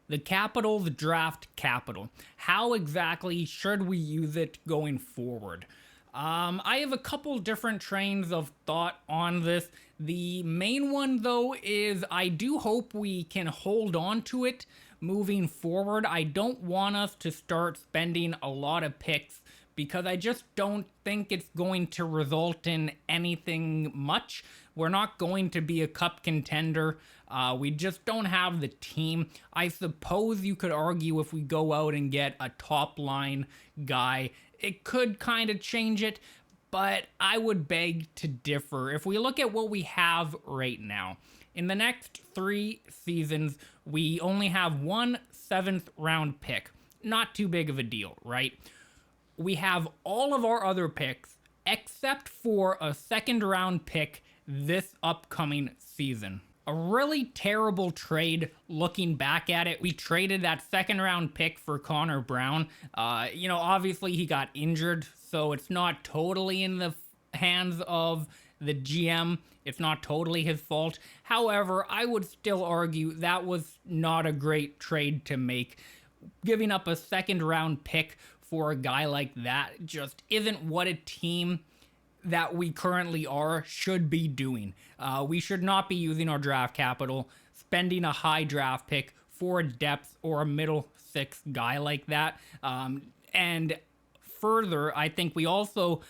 The Capitals draft capital. How exactly should we use it going forward? I have a couple different trains of thought on this. The main one, though, is I do hope we can hold on to it moving forward. I don't want us to start spending a lot of picks because I just don't think it's going to result in anything much. We're not going to be a cup contender. We just don't have the team. I suppose you could argue if we go out and get a top line guy, it could kind of change it, but I would beg to differ. If we look at what we have right now, in the next 3 seasons, we only have one 7th round pick. Not too big of a deal, right? We have all of our other picks except for a 2nd round pick this upcoming season. A really terrible trade looking back at it. We traded that 2nd round pick for Connor Brown. Obviously he got injured, so it's not totally in the hands of the GM. It's not totally his fault. However, I would still argue that was not a great trade to make. Giving up a 2nd round pick for a guy like that just isn't what a team that we currently are should be doing. We should not be using our draft capital, spending a high draft pick for a depth or a middle 6 guy like that. And further, I think we also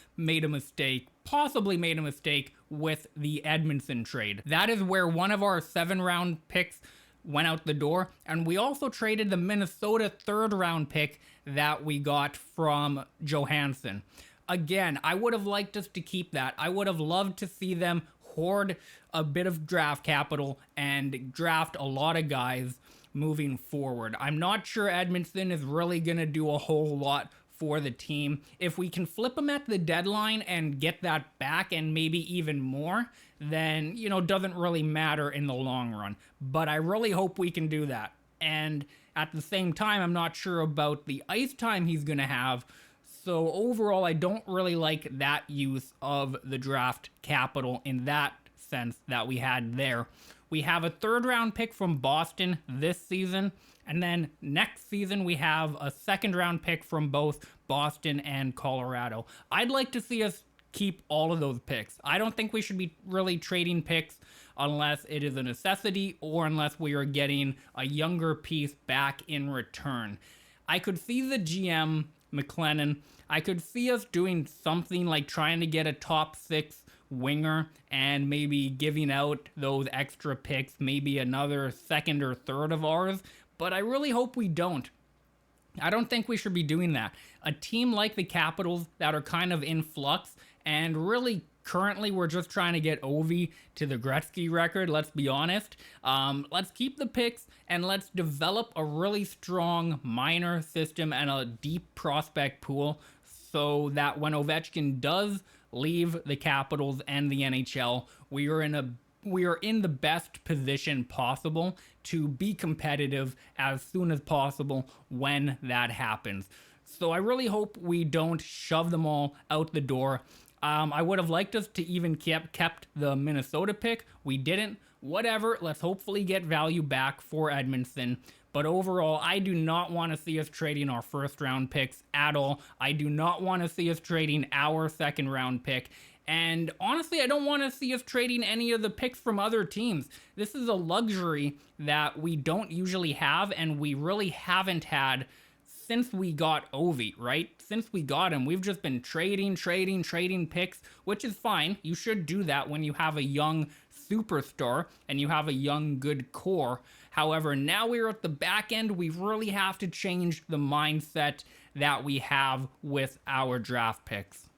possibly made a mistake with the Edmundson trade. That is where one of our 7 round picks went out the door, and we also traded the Minnesota 3rd round pick that we got from Johansson. Again, I would have liked us to keep that. I would have loved to see them hoard a bit of draft capital and draft a lot of guys moving forward. I'm not sure Edmundson is really going to do a whole lot for the team. If we can flip him at the deadline and get that back and maybe even more, then, doesn't really matter in the long run. But I really hope we can do that. And at the same time, I'm not sure about the ice time he's going to have. So overall, I don't really like that use of the draft capital in that sense that we had there. We have a 3rd round pick from Boston this season, and then next season we have a 2nd round pick from both Boston and Colorado. I'd like to see us keep all of those picks. I don't think we should be really trading picks unless it is a necessity or unless we are getting a younger piece back in return. I could see the GM McLennan. I could see us doing something like trying to get a top 6 winger and maybe giving out those extra picks, maybe another 2nd or 3rd of ours, but I really hope we don't. I don't think we should be doing that. A team like the Capitals that are kind of in flux, and really currently we're just trying to get Ovi to the Gretzky record, let's be honest. Let's keep the picks and let's develop a really strong minor system and a deep prospect pool so that when Ovechkin does leave the Capitals and the NHL, we are in the best position possible to be competitive as soon as possible when that happens. So I really hope we don't shove them all out the door. I would have liked us to even kept the Minnesota pick. We didn't. Whatever. Let's hopefully get value back for Edmundson. But overall, I do not want to see us trading our 1st round picks at all. I do not want to see us trading our 2nd round pick. And honestly, I don't want to see us trading any of the picks from other teams. This is a luxury that we don't usually have, and we really haven't had since we got Ovi, right? Since we got him, we've just been trading picks, which is fine. You should do that when you have a young superstar and you have a young, good core. However, now we're at the back end. We really have to change the mindset that we have with our draft picks.